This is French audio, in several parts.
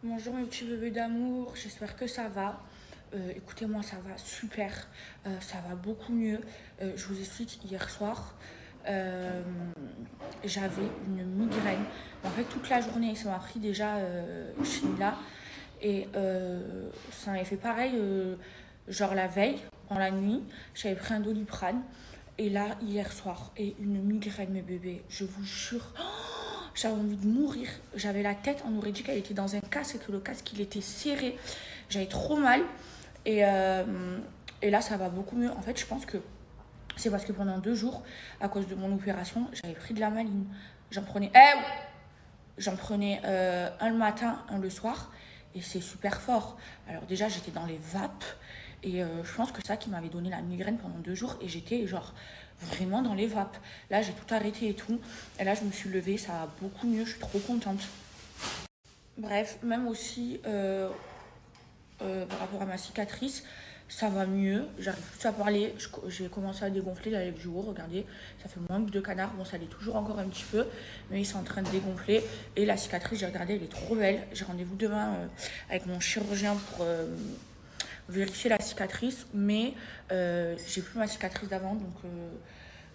Bonjour mes petits bébés d'amour, j'espère que ça va. Écoutez-moi, ça va super, ça va beaucoup mieux. Je vous explique, hier soir, euh, j'avais une migraine. En fait, toute la journée, ça m'a pris déjà chez là. Et ça m'avait fait pareil, genre la veille, pendant la nuit, j'avais pris un Doliprane. Et là, hier soir, et une migraine, mes bébés, je vous jure, j'avais envie de mourir. J'avais la tête, on aurait dit qu'elle était dans un casque et que le casque il était serré. J'avais trop mal. Et, euh, et là, ça va beaucoup mieux. En fait, je pense que c'est parce que pendant 2 jours, à cause de mon opération, j'avais pris de la maline. J'en prenais, un le matin, un le soir. Et c'est super fort. Alors déjà, j'étais dans les vapes. Et je pense que c'est ça qui m'avait donné la migraine pendant 2 jours. Et j'étais genre vraiment dans les vapes. Là, j'ai tout arrêté et tout. Et là, je me suis levée. Ça va beaucoup mieux. Je suis trop contente. Bref, même aussi par rapport à ma cicatrice, ça va mieux. J'arrive plus à parler. J'ai commencé à dégonfler la lèvre du haut. Regardez, ça fait moins de canard. Bon, ça l'est toujours encore un petit peu, mais ils sont en train de dégonfler. Et la cicatrice, j'ai regardé, elle est trop belle. J'ai rendez-vous demain avec mon chirurgien pour vérifier la cicatrice. Mais j'ai plus ma cicatrice d'avant, donc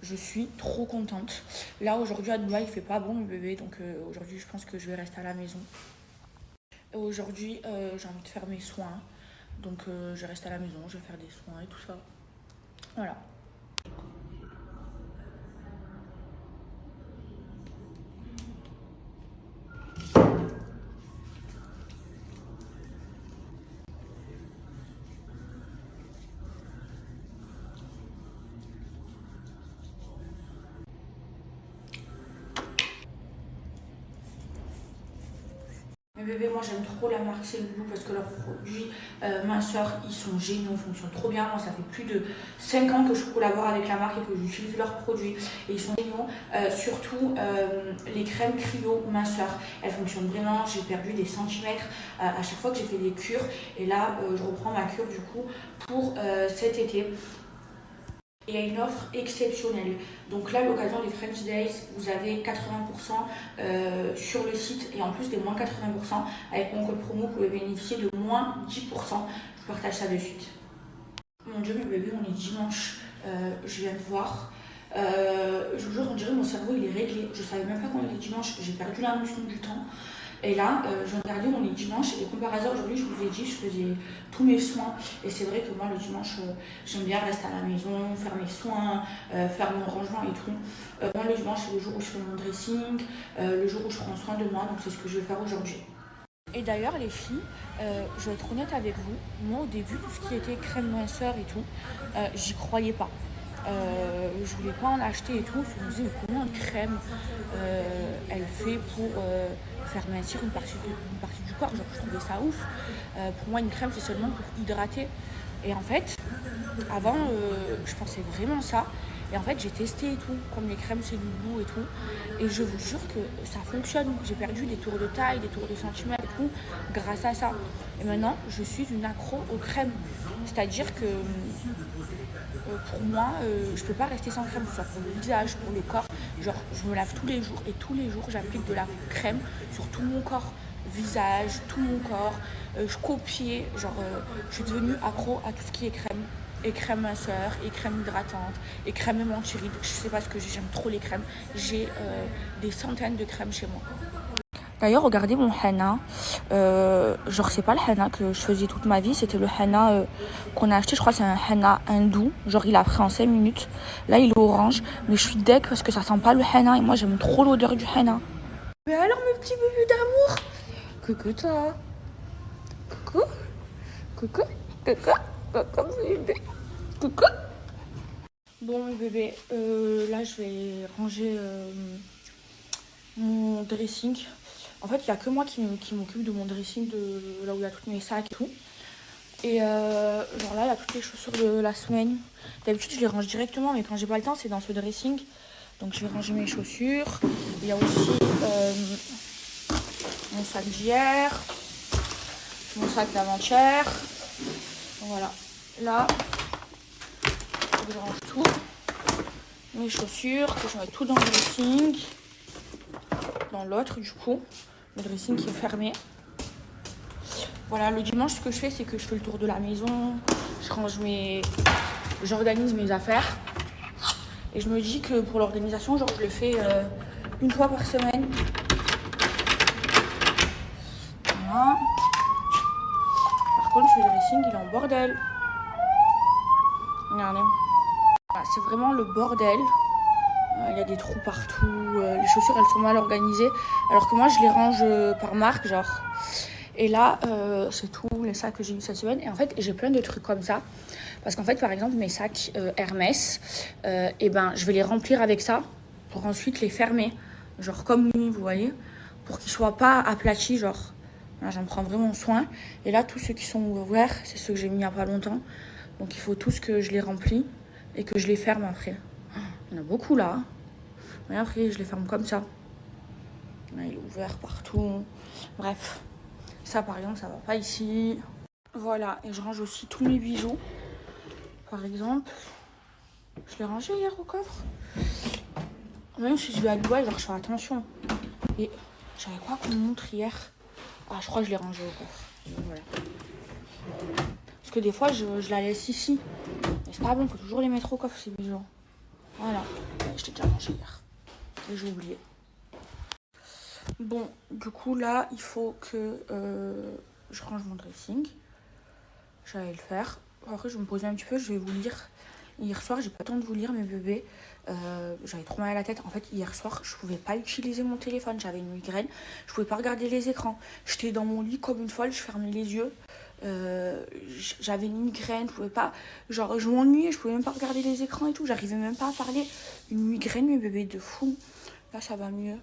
je suis trop contente. Là, aujourd'hui, à Dubaï, il fait pas bon, mon bébé. Donc aujourd'hui, je pense que je vais rester à la maison. Aujourd'hui, j'ai envie de faire mes soins. Donc, je reste à la maison, je vais faire des soins et tout ça. Voilà. Mes bébés, moi j'aime trop la marque C'est Loulou parce que leurs produits minceurs, ils sont géniaux, ils fonctionnent trop bien. Moi ça fait plus de 5 ans que je collabore avec la marque et que j'utilise leurs produits et ils sont géniaux. Surtout les crèmes cryo minceurs, elles fonctionnent vraiment. J'ai perdu des centimètres à chaque fois que j'ai fait des cures et là je reprends ma cure du coup pour cet été. Il y a une offre exceptionnelle. Donc là, à l'occasion des French Days, vous avez 80% sur le site et en plus des moins 80%. Avec mon code promo, vous pouvez bénéficier de moins 10%. Je vous partage ça de suite. Mon Dieu, mes bébés, on est dimanche. Je viens de voir. Je vous jure, on dirait mon cerveau, il est réglé. Je savais même pas qu'on était dimanche. J'ai perdu la notion du temps. Et là, je regardais, on est dimanche, et comme par hasard, aujourd'hui, je vous ai dit, je faisais tous mes soins. Et c'est vrai que moi, le dimanche, j'aime bien rester à la maison, faire mes soins, faire mon rangement et tout. Moi, le dimanche, c'est le jour où je fais mon dressing, le jour où je prends soin de moi, donc c'est ce que je vais faire aujourd'hui. Et d'ailleurs, les filles, je vais être honnête avec vous, moi, au début, tout ce qui était crème minceur et tout, j'y croyais pas. Je voulais pas en acheter et tout. Je me disais, mais comment une crème elle fait pour faire mincir une partie du corps? Genre, je trouvais ça ouf. Pour moi, une crème, c'est seulement pour hydrater. Et en fait, avant, je pensais vraiment ça. Et en fait, j'ai testé et tout, comme les crèmes C'est Loulou et tout. Et je vous jure que ça fonctionne. J'ai perdu des tours de taille, des tours de centimètres et tout, grâce à ça. Et maintenant, je suis une accro aux crèmes. C'est-à-dire que pour moi, je peux pas rester sans crème, que ce soit pour le visage, pour le corps. Genre, je me lave tous les jours et tous les jours, j'applique de la crème sur tout mon corps, visage, tout mon corps. Je copiais, genre, je suis devenue accro à tout ce qui est crème. Et crème minceur, et crème hydratante, et crème mentyride. Je sais pas ce que j'aime trop les crèmes. J'ai des centaines de crèmes chez moi. D'ailleurs, regardez mon henna. Genre, c'est pas le henna que je faisais toute ma vie. C'était le henna qu'on a acheté. Je crois que c'est un henna hindou. Genre, il a pris en 5 minutes. Là, il est orange. Mais je suis deg parce que ça sent pas le henna. Et moi, j'aime trop l'odeur du henna. Mais alors, mes petits bébés d'amour. Coucou, toi. Coucou. Coucou. Coucou. Coucou, bébé. Coucou. Bon, mes bébés, là, je vais ranger mon dressing. En fait, il n'y a que moi qui m'occupe de mon dressing, de là où il y a tous mes sacs et tout. Et genre là, il y a toutes les chaussures de la semaine. D'habitude, je les range directement, mais quand j'ai pas le temps, c'est dans ce dressing. Donc, je vais ranger mes chaussures. Il y a aussi mon sac d'hier, mon sac d'avant-hier. Voilà. Là, je range tout. Mes chaussures, que je mets tout dans le dressing. Dans l'autre, du coup. Le dressing qui est fermé. Voilà, le dimanche, ce que je fais, c'est que je fais le tour de la maison, j'organise mes affaires. Et je me dis que pour l'organisation, genre, je le fais une fois par semaine. Voilà. Par contre, ce dressing, il est en bordel. Regardez. Voilà, c'est vraiment le bordel. Il y a des trous partout. Les chaussures, elles sont mal organisées. Alors que moi, je les range par marque, genre. Et là, c'est tous les sacs que j'ai eu cette semaine. Et en fait, j'ai plein de trucs comme ça. Parce qu'en fait, par exemple, mes sacs Hermès, et ben, je vais les remplir avec ça pour ensuite les fermer. Genre comme lui, vous voyez. Pour qu'ils ne soient pas aplatis, genre. Là, j'en prends vraiment soin. Et là, tous ceux qui sont ouverts, c'est ceux que j'ai mis il n'y a pas longtemps. Donc, il faut tous que je les remplis et que je les ferme après. Il y en a beaucoup là. Et après, je les ferme comme ça. Là, il est ouvert partout. Bref. Ça, par exemple, ça va pas ici. Voilà. Et je range aussi tous mes bijoux. Par exemple, je l'ai rangé hier au coffre. Même si je vais à Dubaï, genre, je fais attention. Et j'avais quoi qu'on me montre hier? Ah, je crois que je l'ai rangé au coffre. Donc, voilà. Parce que des fois, je la laisse ici. Mais c'est pas bon, faut toujours les mettre au coffre, ces bijoux. Voilà. Je t'ai déjà rangé hier. Et j'ai oublié. Bon, du coup, là, il faut que je range mon dressing. J'allais le faire. Après, je vais me poser un petit peu, je vais vous lire. Hier soir, j'ai pas le temps de vous lire, mes bébés. J'avais trop mal à la tête. En fait, hier soir, je pouvais pas utiliser mon téléphone. J'avais une migraine. Je pouvais pas regarder les écrans. J'étais dans mon lit comme une folle. Je fermais les yeux. J'avais une migraine. Je pouvais pas. Genre, je m'ennuyais. Je pouvais même pas regarder les écrans et tout. J'arrivais même pas à parler. Une migraine, mes bébés, de fou. Là, ça va mieux.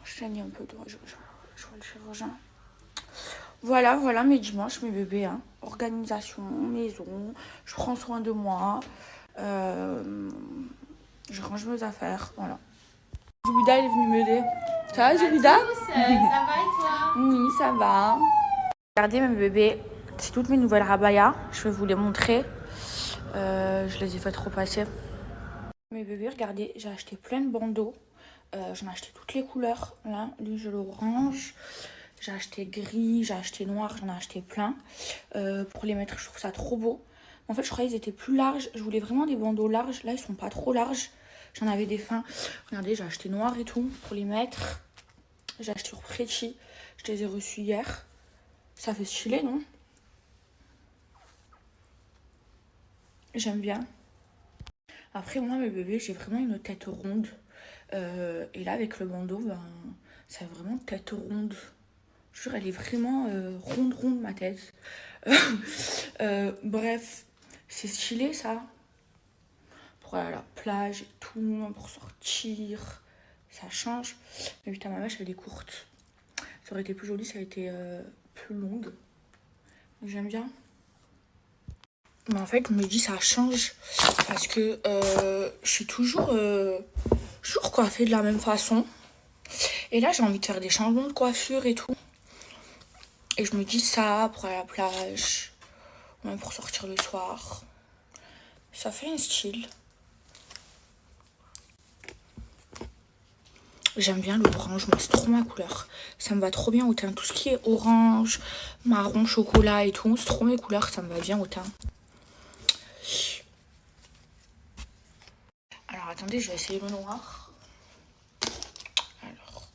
Je saigne un peu. Je vois le chirurgien. Voilà mes dimanches, mes bébés. Hein. Organisation, maison. Je prends soin de moi. Je range mes affaires, voilà. Zoubida, elle est venue m'aider. Ça va, Zoubida? Ça va et toi? Oui, ça va. Regardez mes bébés, c'est toutes mes nouvelles rabayas. Je vais vous les montrer. Je les ai fait repasser. Mes bébés, regardez, j'ai acheté plein de bandeaux. J'en ai acheté toutes les couleurs. Là, lui, je l'orange. J'ai acheté gris, j'ai acheté noir, j'en ai acheté plein. Pour les mettre, je trouve ça trop beau. En fait, je croyais qu'ils étaient plus larges. Je voulais vraiment des bandeaux larges. Là, ils sont pas trop larges. J'en avais des fins. Regardez, j'ai acheté noir et tout pour les mettre. J'ai acheté sur Pretty. Je les ai reçus hier. Ça fait stylé, non? J'aime bien. Après, moi, mes bébés, j'ai vraiment une tête ronde. Et là, avec le bandeau, ben, c'est vraiment tête ronde. Je jure, elle est vraiment ronde, ma tête. Bref, c'est stylé, ça. Pour aller à la plage et tout, pour sortir. Ça change. Mais putain, ma mèche, elle est courte. Ça aurait été plus joli, ça a été plus longue. J'aime bien. Mais en fait, je me dis, ça change. Parce que je suis toujours coiffée de la même façon. Et là, j'ai envie de faire des changements de coiffure et tout. Et je me dis ça pour aller à la plage. Ou même pour sortir le soir. Ça fait un style. J'aime bien l'orange, moi c'est trop ma couleur. Ça me va trop bien au teint. Tout ce qui est orange, marron, chocolat et tout, c'est trop mes couleurs, ça me va bien au teint. Alors attendez, je vais essayer le noir. Alors.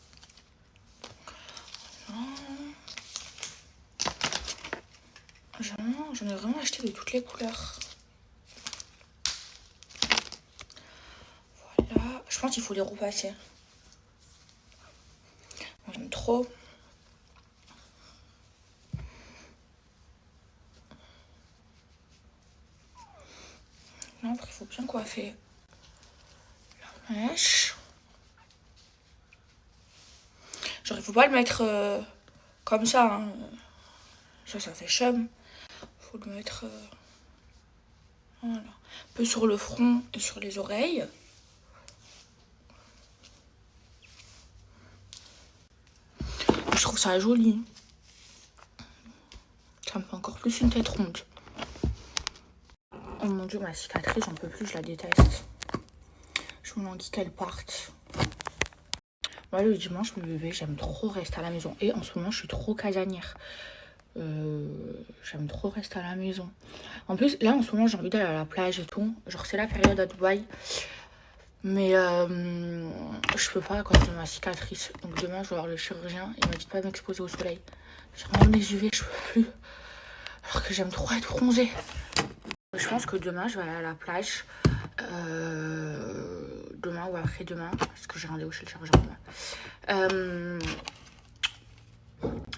J'en ai vraiment acheté de toutes les couleurs. Voilà. Je pense qu'il faut les repasser. J'aime trop. Non, après, il faut bien coiffer la mèche. Genre, il faut pas le mettre comme ça. Hein. Ça fait chum. Il faut le mettre voilà. Un peu sur le front et sur les oreilles. Je trouve ça joli. Ça me fait encore plus une tête ronde. Oh mon dieu, ma cicatrice, j'en peux plus, je la déteste. Je me languis qu'elle parte. Moi, le dimanche, mes bébés, j'aime trop rester à la maison. Et en ce moment, je suis trop casanière. J'aime trop rester à la maison. En plus, là, en ce moment, j'ai envie d'aller à la plage et tout. Genre, c'est la période à Dubaï. Mais je peux pas à cause de ma cicatrice. Donc demain, je vais voir le chirurgien. Il m'a dit de pas m'exposer au soleil. J'ai vraiment des UV, je peux plus. Alors que j'aime trop être bronzée. Je pense que demain, je vais aller à la plage. Demain ou après-demain. Parce que j'ai rendez-vous chez le chirurgien demain.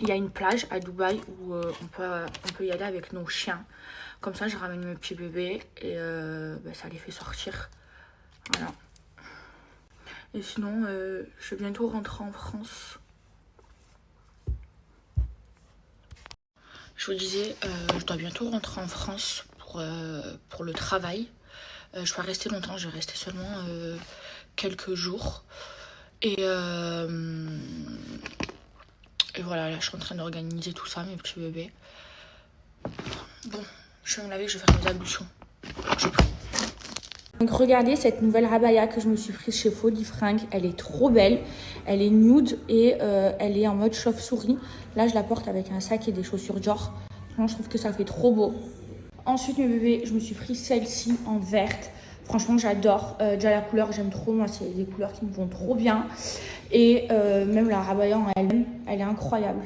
Il y a une plage à Dubaï où on peut y aller avec nos chiens. Comme ça, je ramène mes petits bébés et ça les fait sortir. Voilà. Et sinon, je vais bientôt rentrer en France. Je vous disais, je dois bientôt rentrer en France pour le travail. Je vais pas rester longtemps, je vais rester seulement quelques jours. Et voilà, là je suis en train d'organiser tout ça, mes petits bébés. Bon, je vais me laver, je vais faire mes ablutions. Je prie. Donc regardez cette nouvelle abaya que je me suis prise chez Folie Fringues. Elle est trop belle. Elle est nude et elle est en mode chauve-souris. Là, je la porte avec un sac et des chaussures Dior. Franchement, je trouve que ça fait trop beau. Ensuite, mes bébés, je me suis prise celle-ci en verte. Franchement, j'adore. Déjà, la couleur, j'aime trop. Moi, c'est des couleurs qui me vont trop bien. Et même la abaya en elle-même, elle est incroyable.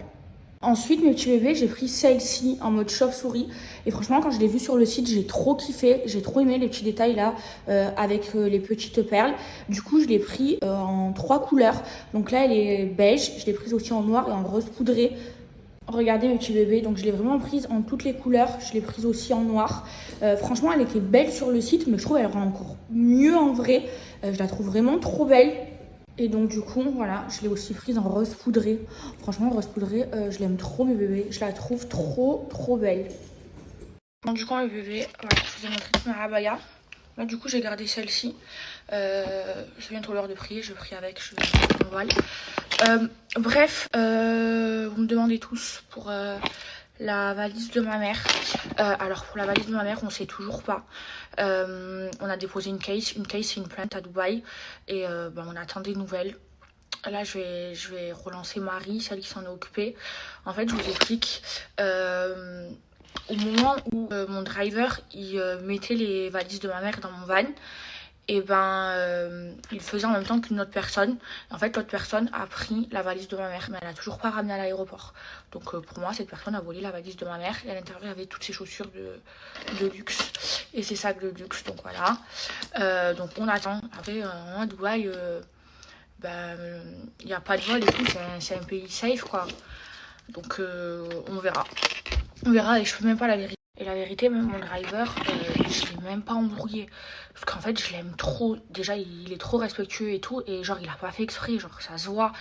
Ensuite, mes petits bébés, j'ai pris celle-ci en mode chauve-souris. Et franchement, quand je l'ai vue sur le site, j'ai trop kiffé. J'ai trop aimé les petits détails là avec les petites perles. Du coup, je l'ai pris en 3 couleurs. Donc là, elle est beige. Je l'ai prise aussi en noir et en rose poudré. Regardez mes petits bébés. Donc, je l'ai vraiment prise en toutes les couleurs. Je l'ai prise aussi en noir. Franchement, elle était belle sur le site, mais je trouve qu'elle rend encore mieux en vrai. Je la trouve vraiment trop belle. Et donc du coup, voilà, je l'ai aussi prise en rose poudré. Franchement, rose poudré, je l'aime trop mes bébés. Je la trouve trop belle. Donc du coup, mes bébés, voilà, je vous ai montré ma abaya. Là, du coup, j'ai gardé celle-ci. C'est bientôt l'heure de prier. Je prie avec, je vais mettre mon voile. Bref, vous me demandez tous pour la valise de ma mère. Alors pour la valise de ma mère, on sait toujours pas. On a déposé une case c'est une plainte à Dubaï et on attend des nouvelles. Là je vais relancer Marie, celle qui s'en est occupée. En fait, je vous explique. Au moment où mon driver il mettait les valises de ma mère dans mon van, et il faisait en même temps qu'une autre personne. En fait, l'autre personne a pris la valise de ma mère, mais elle n'a toujours pas ramené à l'aéroport. Donc pour moi, cette personne a volé la valise de ma mère. Et à l'intérieur, il y avait toutes ses chaussures de luxe et ses sacs de luxe. Donc voilà. Donc on attend. Après, à Dubaï, il n'y a pas de vol et tout. C'est un pays safe, quoi. Donc on verra. On verra et je peux même pas la vérifier. Et la vérité, même mon driver, je l'ai même pas embrouillé. Parce qu'en fait, je l'aime trop. Déjà, il est trop respectueux et tout. Et genre, il a pas fait exprès. Genre, ça se voit.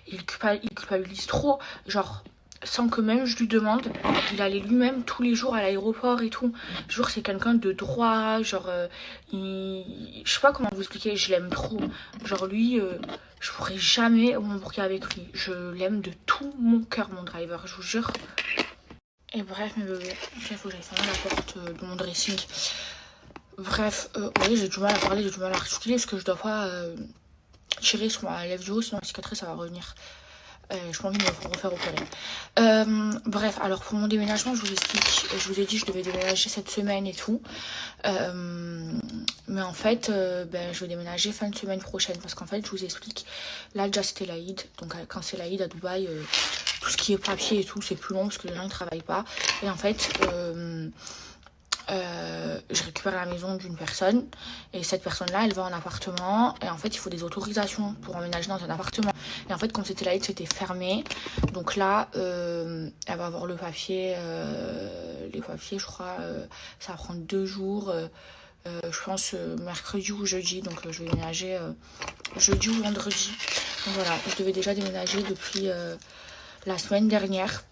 Il culpabilise trop. Genre, sans que même je lui demande. Il allait lui-même tous les jours à l'aéroport et tout. Genre, c'est quelqu'un de droit. Genre, je sais pas comment vous expliquer. Je l'aime trop. Genre, lui, je pourrais jamais m'embrouiller avec lui. Je l'aime de tout mon cœur, mon driver. Je vous jure. Et bref, mes bébés, il faut que j'aille fermer la porte de mon dressing. Bref, oui, j'ai du mal à parler, j'ai du mal à articuler parce que je dois pas tirer sur ma lèvre du haut, sinon la cicatrice ça va revenir. Je peux envie de me refaire au poil. Bref, alors pour mon déménagement, je vous explique. Je vous ai dit que je devais déménager cette semaine et tout. Mais en fait, je vais déménager fin de semaine prochaine. Parce qu'en fait, je vous explique. Là, déjà, c'était l'Aïd. Donc, quand c'est l'Aïd à Dubaï, tout ce qui est papier et tout, c'est plus long parce que les gens ne travaillent pas. Et en fait, je récupère la maison d'une personne. Et cette personne-là, elle va en appartement. Et en fait, il faut des autorisations pour emménager dans un appartement. Et en fait, comme c'était l'Aïd, c'était fermé. Donc là, elle va avoir le papier. Les papiers, je crois, ça va prendre 2 jours. Je pense mercredi ou jeudi. Donc je vais déménager jeudi ou vendredi. Donc voilà, je devais déjà déménager depuis la semaine dernière.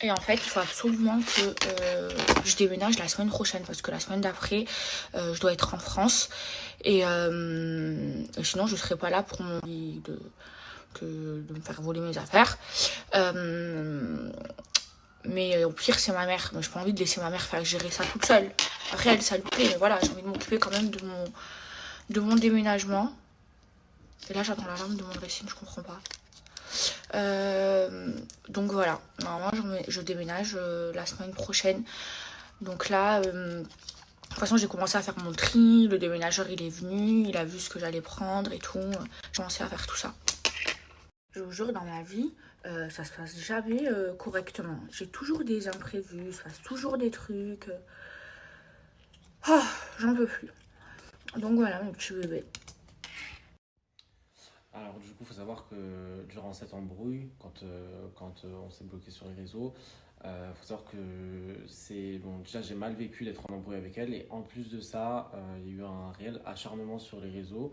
Et en fait, il faut absolument que je déménage la semaine prochaine. Parce que la semaine d'après, je dois être en France. Et sinon, je ne serai pas là pour mon lit de me faire voler mes affaires. Mais au pire, c'est ma mère. Mais je n'ai pas envie de laisser ma mère faire gérer ça toute seule. Après, elle, ça lui plaît. Mais voilà, j'ai envie de m'occuper quand même de mon déménagement. Et là, j'attends l'alarme de mon dressing, je comprends pas. Donc voilà, normalement je déménage la semaine prochaine. Donc là, de toute façon j'ai commencé à faire mon tri, le déménageur il est venu, il a vu ce que j'allais prendre et tout. J'ai commencé à faire tout ça. Je vous jure, dans ma vie, ça se passe jamais correctement. J'ai toujours des imprévus, ça se passe toujours des trucs. J'en peux plus. Donc voilà, mon petit bébé. Alors du coup, il faut savoir que durant cette embrouille, quand on s'est bloqué sur les réseaux, faut savoir que c'est bon. Déjà, j'ai mal vécu d'être en embrouille avec elle, et en plus de ça, il y a eu un réel acharnement sur les réseaux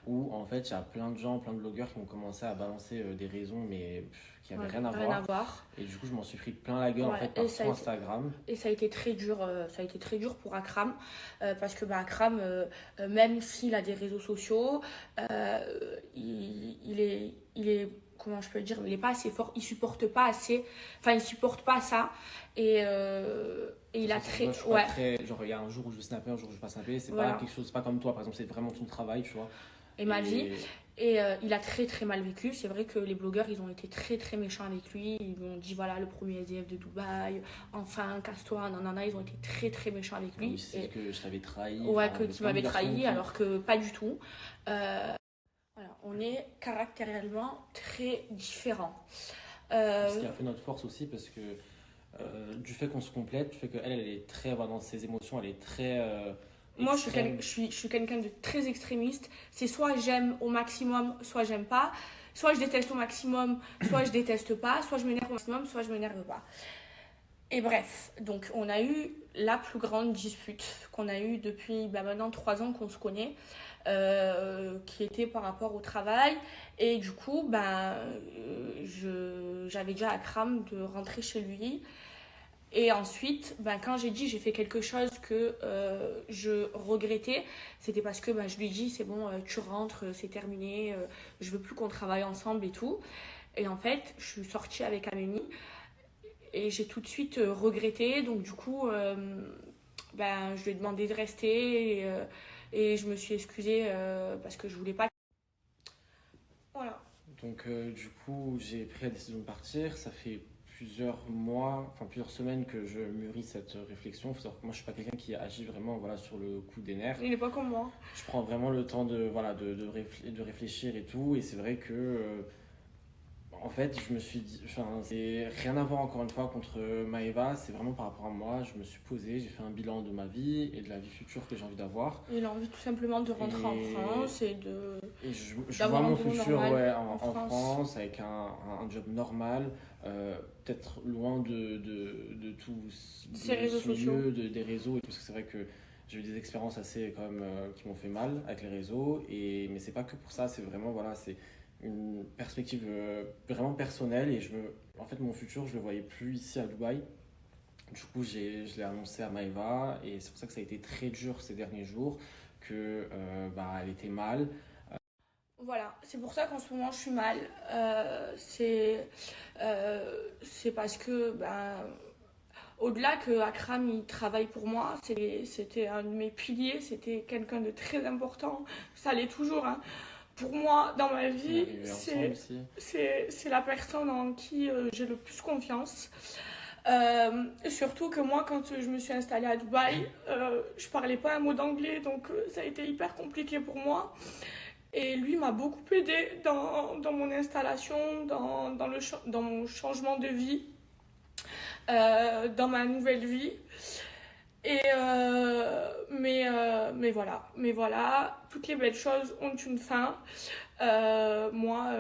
où en fait, il y a plein de gens, plein de blogueurs qui ont commencé à balancer des raisons, mais qui n'avaient rien à voir. Et du coup, je m'en suis pris plein la gueule en fait par tout Instagram. Et ça a été très dur, pour Akram, parce que Akram, même s'il a des réseaux sociaux, il est comment je peux le dire, il est pas assez fort, il supporte pas ça, et il a très, genre il y a un jour où je vais snapper, un jour où je vais pas snapper, c'est pas quelque chose, c'est pas comme toi par exemple, c'est vraiment ton travail, tu vois. Et ma vie. Et il a très très mal vécu. C'est vrai que les blogueurs, ils ont été très très méchants avec lui. Ils lui ont dit voilà, le premier SDF de Dubaï, enfin, casse-toi, nanana. Ils ont été très très méchants avec lui. Oui, c'est que je t'avais trahi. Ouais, que tu m'avais trahi, alors que pas du tout. Voilà, on est caractériellement très différents. Ce qui a fait notre force aussi, parce que du fait qu'on se complète, du fait qu'elle est très dans ses émotions, elle est très. Moi, je suis quelqu'un de très extrémiste. C'est soit j'aime au maximum, soit j'aime pas. Soit je déteste au maximum, soit je déteste pas. Soit je m'énerve au maximum, soit je m'énerve pas. Et bref, donc on a eu la plus grande dispute qu'on a eue depuis maintenant 3 ans qu'on se connaît, qui était par rapport au travail. Et du coup, j'avais déjà à Akram de rentrer chez lui. Et ensuite, quand j'ai fait quelque chose que je regrettais, c'était parce que je lui ai dit c'est bon, tu rentres, c'est terminé, je veux plus qu'on travaille ensemble et tout. Et en fait, je suis sortie avec Amélie et j'ai tout de suite regretté. Donc du coup, je lui ai demandé de rester et je me suis excusée parce que je voulais pas. Voilà. Donc du coup, j'ai pris la décision de partir. Ça fait plusieurs semaines que je mûris cette réflexion. Il faut savoir que moi je suis pas quelqu'un qui agit vraiment sur le coup des nerfs. Il n'est pas comme moi. Je prends vraiment le temps de réfléchir et tout, et c'est vrai que en fait je me suis dit, c'est rien à voir encore une fois contre Maëva, c'est vraiment par rapport à moi. Je me suis posé, j'ai fait un bilan de ma vie et de la vie future que j'ai envie d'avoir. Il a envie tout simplement de rentrer en France et de... Et je vois mon futur en France avec un job normal, peut-être loin de tout ces réseaux sociaux, des réseaux, parce que c'est vrai que j'ai eu des expériences assez quand même qui m'ont fait mal avec les réseaux, mais c'est pas que pour ça, c'est vraiment c'est une perspective vraiment personnelle, et en fait mon futur je le voyais plus ici à Dubaï. Du coup je l'ai annoncé à Maëva, et c'est pour ça que ça a été très dur ces derniers jours, que elle était mal. Voilà, c'est pour ça qu'en ce moment je suis mal. C'est parce que au-delà que Akram il travaille pour moi, c'était un de mes piliers, c'était quelqu'un de très important. Ça l'est toujours, hein. Pour moi, dans ma vie, c'est la personne en qui j'ai le plus confiance. Surtout que moi, quand je me suis installée à Dubaï, je parlais pas un mot d'anglais, donc ça a été hyper compliqué pour moi. Et lui m'a beaucoup aidée dans mon installation, dans mon changement de vie, dans ma nouvelle vie. Et mais voilà, toutes les belles choses ont une fin. Moi,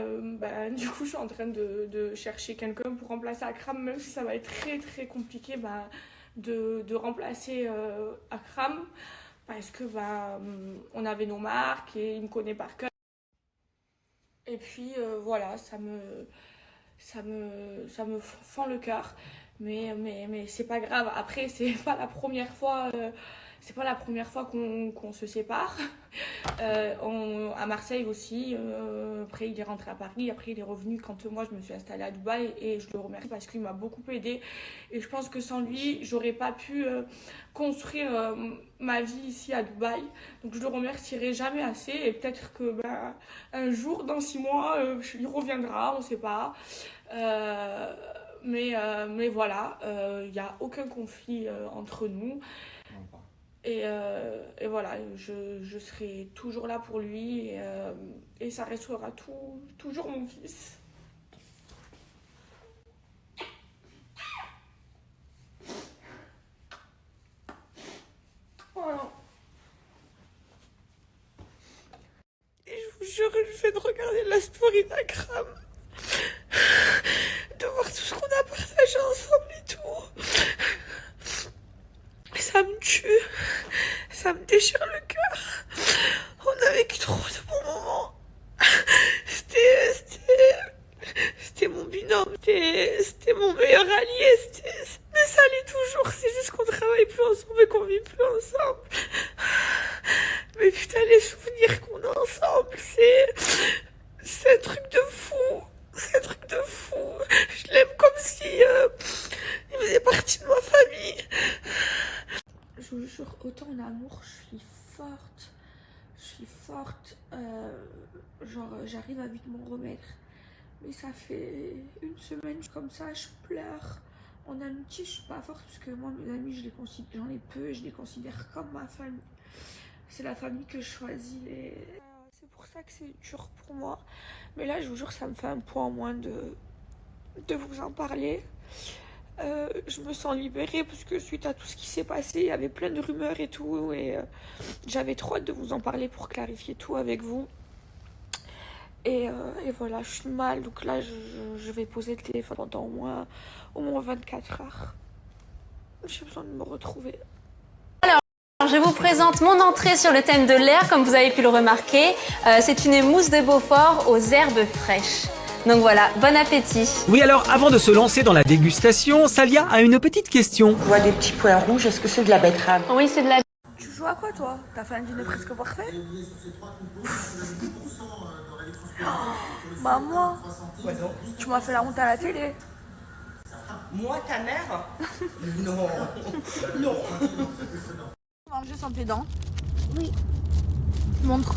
du coup, je suis en train de chercher quelqu'un pour remplacer Akram, même si ça va être très très compliqué de remplacer Akram, parce que on avait nos marques et il me connaît par cœur. Et puis voilà, ça me fend le cœur. Mais c'est pas grave. Après, c'est pas la première fois qu'on se sépare. À Marseille aussi. Après, il est rentré à Paris. Après, il est revenu quand moi, je me suis installée à Dubaï. Et je le remercie parce qu'il m'a beaucoup aidée. Et je pense que sans lui, j'aurais pas pu construire ma vie ici à Dubaï. Donc, je le remercierai jamais assez. Et peut-être que un jour, dans 6 mois, il reviendra. On sait pas. Mais voilà, il n'y a aucun conflit entre nous. Et voilà, je serai toujours là pour lui et ça restera toujours mon fils. Voilà. Et je vous jure, je fais de regarder la story d'Akram, de voir tout ce qu'on a partagé ensemble et tout. Ça me tue, ça me déchire le cœur. On a vécu trop de bons moments. C'était mon binôme, c'était mon meilleur allié. Mais ça l'est toujours, c'est juste qu'on travaille plus ensemble et qu'on vit plus ensemble. Mais putain, les souvenirs qu'on a ensemble, c'est un truc de fou. C'est un truc de fou. Je l'aime comme si il faisait partie de ma famille. Je vous jure, autant en amour, je suis forte. Genre, j'arrive à vite m'en remettre. Mais ça fait 1 semaine comme ça, je pleure. En amitié, je suis pas forte parce que moi, mes amis, j'en ai peu et je les considère comme ma famille. C'est la famille que je choisis et c'est pour ça que c'est dur pour moi. Mais là, je vous jure, ça me fait un poids en moins de vous en parler. Je me sens libérée parce que suite à tout ce qui s'est passé, il y avait plein de rumeurs et tout. Et j'avais trop hâte de vous en parler pour clarifier tout avec vous. Et voilà, je suis mal. Donc là, je vais poser le téléphone pendant au moins 24 heures. J'ai besoin de me retrouver. Je vous présente mon entrée sur le thème de l'air, comme vous avez pu le remarquer. C'est une mousse de Beaufort aux herbes fraîches. Donc voilà, bon appétit. Oui, alors avant de se lancer dans la dégustation, Salia a une petite question. Je vois des petits points rouges, est-ce que c'est de la betterave? Oui, c'est de la... Tu joues à quoi toi? T'as fait un dîner presque parfait? Bah moi, tu m'as fait la honte à la télé. Moi, ta mère? Non. Non. Manger sans tes dents? Oui. Montre.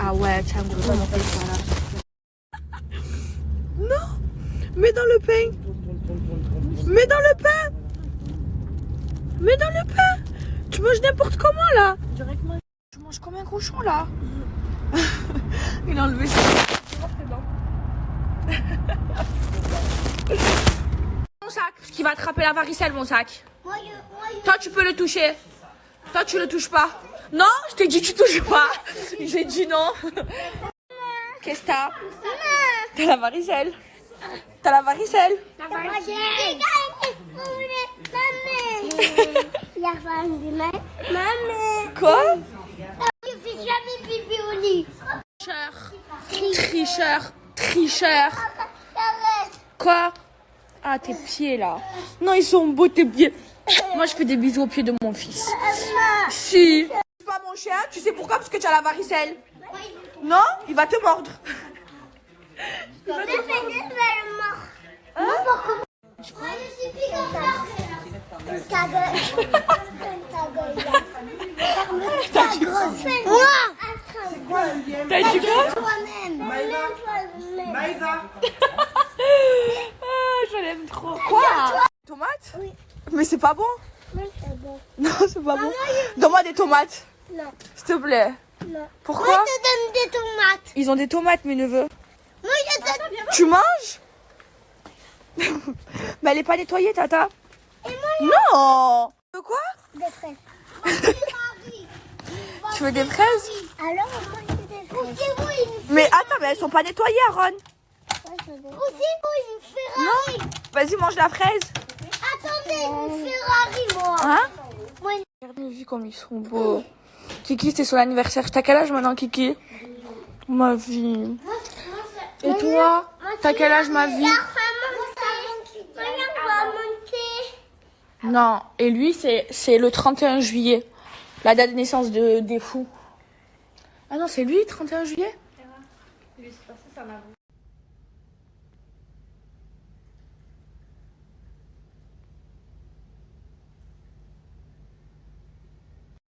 Ah ouais, tiens, gros, mon face, voilà. Non! Mets dans le pain! Mets dans le pain! Mets dans le pain! Tu manges n'importe comment là! Tu manges comme un cochon là! Il a enlevé ses dents. Mon sac, parce qu'il va attraper la varicelle, mon sac. Toi, tu peux le toucher. Toi, tu le touches pas. Non, je t'ai dit tu touches pas. J'ai dit non. Qu'est-ce que t'as? T'as la varicelle. T'as la varicelle. Quoi? Je fais jamais pipi au lit. Tricheur. Quoi? Ah, tes pieds là. Non, ils sont beaux tes pieds. Moi, je fais des bisous aux pieds de mon fils. Si. C'est pas mon chien, tu sais pourquoi? Parce que tu as la varicelle. Non, il va te mordre. T'as dit quoi? Maïva. Ah, je l'aime trop. Quoi? Tomates? Oui. Mais c'est pas bon. Oui, c'est bon. Non, c'est pas bon. Donne-moi des tomates. Non. S'il te plaît. Non. Pourquoi? Moi, je te donne des tomates. Ils ont des tomates, mes neveux. Moi, je te donne... Tu manges? Mais elle est pas nettoyée, Tata. Et moi, Non. De quoi? des fraises. Tu veux des fraises? Alors, moi, je des fraises. Mais attends, mais elles sont pas nettoyées, Aaron. Aussi, moi, une Ferrari. Vas-y, mange la fraise. Attendez, une Ferrari, moi. Hein? Moi, Regardez, vu comme ils sont beaux. Kiki, c'était son anniversaire. T'as quel âge maintenant, Kiki? Ma vie. Et toi? T'as quel âge, ma vie? Regarde, Non, et lui, c'est le 31 juillet. La date de naissance des fous. Ah non, c'est lui, 31 juillet?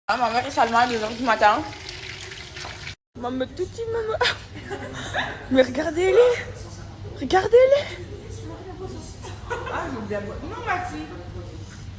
Ah, ma mère et Salma à 2h du matin. Maman, touti, maman. Mais regardez-les. Regardez-les. Ah, je vous aime. Non, ma fille.